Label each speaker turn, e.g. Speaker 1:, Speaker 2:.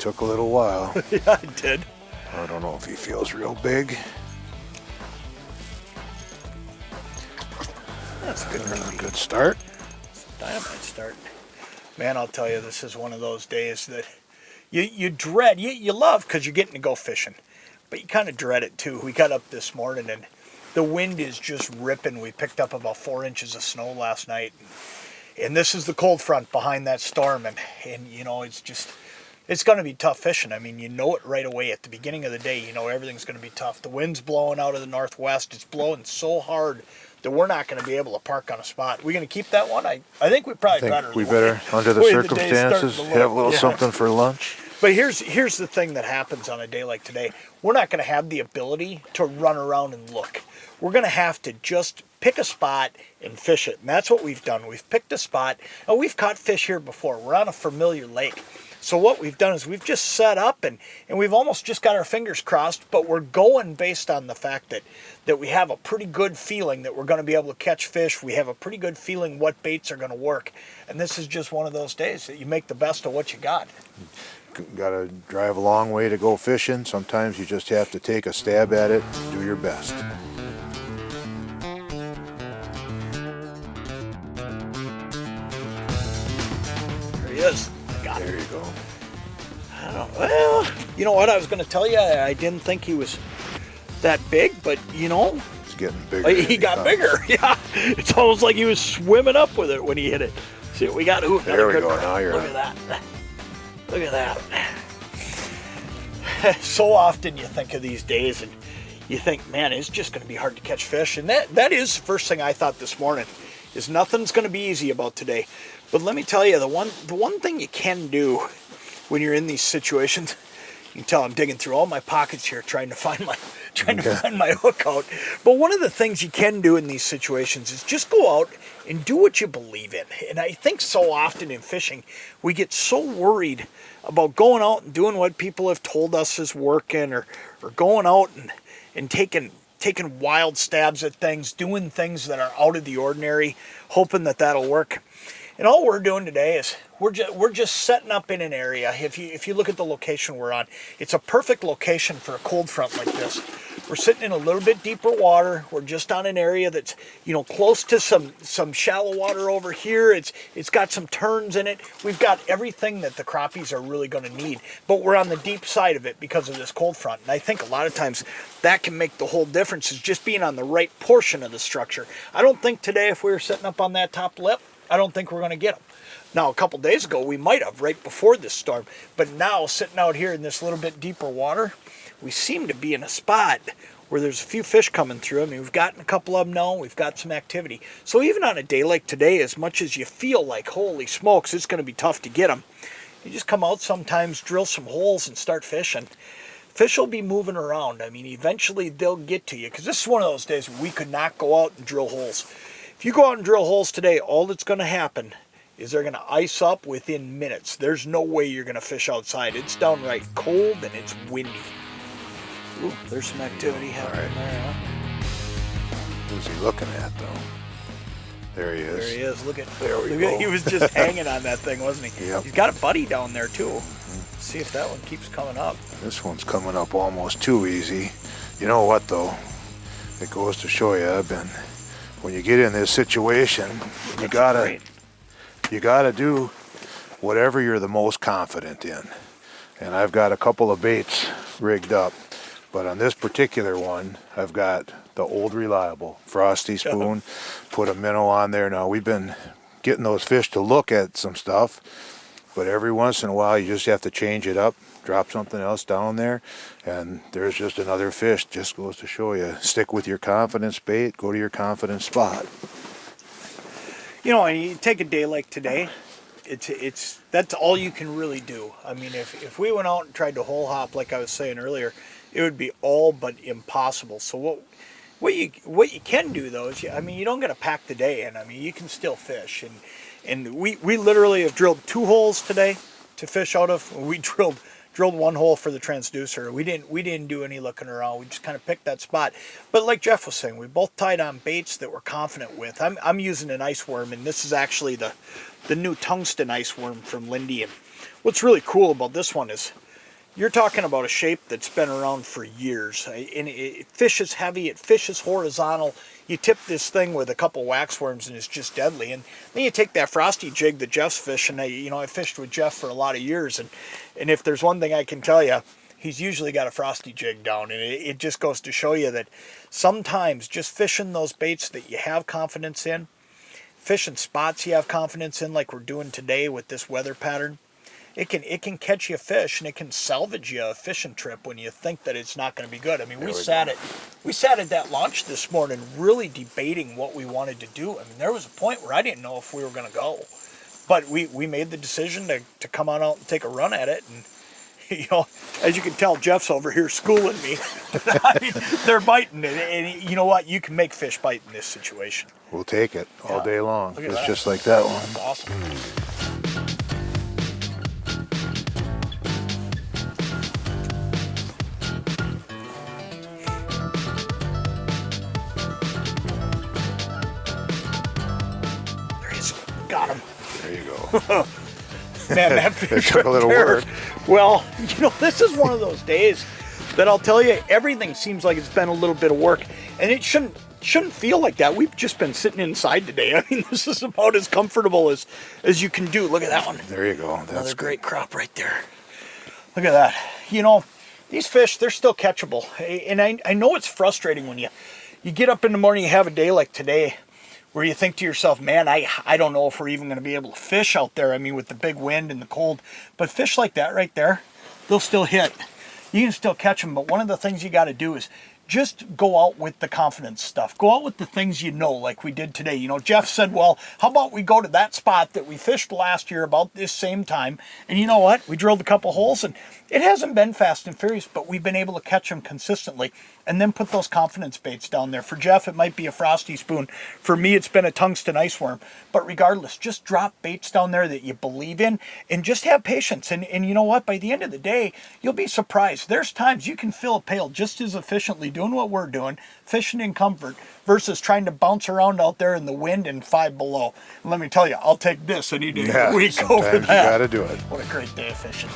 Speaker 1: took a little while.
Speaker 2: Yeah, it did.
Speaker 1: I don't know if he feels real big.
Speaker 2: That's a good crappie.
Speaker 1: Good start.
Speaker 2: Dynamite start. Man, I'll tell you, this is one of those days that you dread. You love because you're getting to go fishing, but you kind of dread it too. We got up this morning and the wind is just ripping. We picked up about 4 inches of snow last night, and this is the cold front behind that storm, and you know, it's going to be tough fishing. I mean, you know it right away at the beginning of the day. You know everything's going to be tough. The wind's blowing out of the northwest. It's blowing so hard that we're not going to be able to park on a spot. We're going to keep that one? I think we probably better.
Speaker 1: We better, under the circumstances, have a little something for lunch.
Speaker 2: But here's the thing that happens on a day like today. We're not going to have the ability to run around and look. We're going to have to just pick a spot and fish it. And that's what we've done. We've picked a spot. And we've caught fish here before. We're on a familiar lake. So what we've done is we've just set up and we've almost just got our fingers crossed, but we're going based on the fact that we have a pretty good feeling that we're going to be able to catch fish. We have a pretty good feeling what baits are going to work. And this is just one of those days that you make the best of what you got.
Speaker 1: Got to drive a long way to go fishing. Sometimes you just have to take a stab at it and do your best.
Speaker 2: There he is.
Speaker 1: There you go.
Speaker 2: Well, you know what? I was going to tell you, I didn't think he was that big, but you know,
Speaker 1: it's getting bigger.
Speaker 2: He got bigger. Yeah, it's almost like he was swimming up with it when he hit it. See what we got? Ooh,
Speaker 1: there we go. Now you're
Speaker 2: Look at that. Look at that. So often you think of these days and you think, man, it's just going to be hard to catch fish. And that is the first thing I thought this morning, is nothing's going to be easy about today. But let me tell you, the one thing you can do when you're in these situations, you can tell I'm digging through all my pockets here trying to find my hook out. But one of the things you can do in these situations is just go out and do what you believe in. And I think so often in fishing, we get so worried about going out and doing what people have told us is working, or going out and taking wild stabs at things, doing things that are out of the ordinary, hoping that that'll work. And all we're doing today is we're just setting up in an area. If you look at the location we're on, it's a perfect location for a cold front like this. We're sitting in a little bit deeper water. We're just on an area that's, you know, close to some shallow water over here. It's got some turns in it. We've got everything that the crappies are really going to need. But we're on the deep side of it because of this cold front. And I think a lot of times that can make the whole difference, is just being on the right portion of the structure. I don't think today, if we were sitting up on that top lip, I don't think we're going to get them. Now, a couple days ago, we might have, right before this storm. But now, sitting out here in this little bit deeper water, we seem to be in a spot where there's a few fish coming through. I mean, we've gotten a couple of them now. We've got some activity. So even on a day like today, as much as you feel like, holy smokes, it's going to be tough to get them, you just come out sometimes, drill some holes, and start fishing. Fish will be moving around. I mean, eventually they'll get to you, because this is one of those days where we could not go out and drill holes. If you go out and drill holes today, all that's going to happen is they're going to ice up within minutes. There's no way you're going to fish outside. It's downright cold and it's windy. Ooh, there's some activity happening there, huh?
Speaker 1: Who's he looking at, though? There he is.
Speaker 2: There he is. Look at
Speaker 1: go.
Speaker 2: He was just hanging on that thing, wasn't he?
Speaker 1: Yep.
Speaker 2: He's got a buddy down there, too. Let's see if that one keeps coming up.
Speaker 1: This one's coming up almost too easy. You know what, though? It goes to show you, when you get in this situation, you gotta do whatever you're the most confident in. And I've got a couple of baits rigged up, but on this particular one, I've got the old reliable Frosty spoon, put a minnow on there. Now, we've been getting those fish to look at some stuff, but every once in a while you just have to change it up, drop something else down there, and there's just another fish. Just goes to show you, stick with your confidence bait, go to your confidence spot.
Speaker 2: You know, and you take a day like today, that's all you can really do. I mean, if we went out and tried to hole hop, like I was saying earlier, it would be all but impossible. So what you can do, though, is, you don't got to pack the day in. I mean, you can still fish. And we literally have drilled 2 holes today to fish out of. We drilled 1 hole for the transducer. We didn't do any looking around. We just kind of picked that spot. But like Jeff was saying, we both tied on baits that we're confident with. I'm using an ice worm, and this is actually the new tungsten ice worm from Lindy. And what's really cool about this one is You're talking about a shape that's been around for years. And it fishes heavy, it fishes horizontal. You tip this thing with a couple waxworms and it's just deadly. And then you take that frosty jig that Jeff's fishing. I fished with Jeff for a lot of years. And if there's one thing I can tell you, he's usually got a frosty jig down. And it just goes to show you that sometimes just fishing those baits that you have confidence in, fishing spots you have confidence in, like we're doing today with this weather pattern, it can catch you a fish and it can salvage you a fishing trip when you think that it's not going to be good. I mean, we sat at that launch this morning really debating what we wanted to do. I mean, there was a point where I didn't know if we were going to go, but we made the decision to come on out and take a run at it. And as you can tell, Jeff's over here schooling me. I mean, they're biting, and you know what? You can make fish bite in this situation.
Speaker 1: We'll take it all day long.
Speaker 2: Look at
Speaker 1: It's
Speaker 2: that.
Speaker 1: just like that one.
Speaker 2: That's awesome. There he is. Got him.
Speaker 1: There you go.
Speaker 2: Man, that fish
Speaker 1: took a
Speaker 2: right
Speaker 1: little
Speaker 2: there.
Speaker 1: work.
Speaker 2: Well, this is one of those days that I'll tell you, everything seems like it's been a little bit of work, and it shouldn't feel like that. We've just been sitting inside today. I mean, this is about as comfortable as you can do. Look at that one.
Speaker 1: There you go. That's
Speaker 2: Another
Speaker 1: good.
Speaker 2: great crop right there. Look at that. These fish, they're still catchable. And I know it's frustrating when you get up in the morning, you have a day like today, where you think to yourself, man, I don't know if we're even going to be able to fish out there. I mean, with the big wind and the cold. But fish like that right there, they'll still hit. You can still catch them. But one of the things you got to do is just go out with the confidence stuff. Go out with the things you know, like we did today. Jeff said, well, how about we go to that spot that we fished last year about this same time? And you know what? We drilled a couple holes, and it hasn't been fast and furious, but we've been able to catch them consistently and then put those confidence baits down there. For Jeff, it might be a frosty spoon. For me, it's been a tungsten ice worm. But regardless, just drop baits down there that you believe in and just have patience. And you know what? By the end of the day, you'll be surprised. There's times you can fill a pail just as efficiently doing what we're doing, fishing in comfort, versus trying to bounce around out there in the wind and 5 below. And let me tell you, I'll take this any day of the week over
Speaker 1: sometimes
Speaker 2: that.
Speaker 1: you got to do it.
Speaker 2: What a great day of fishing.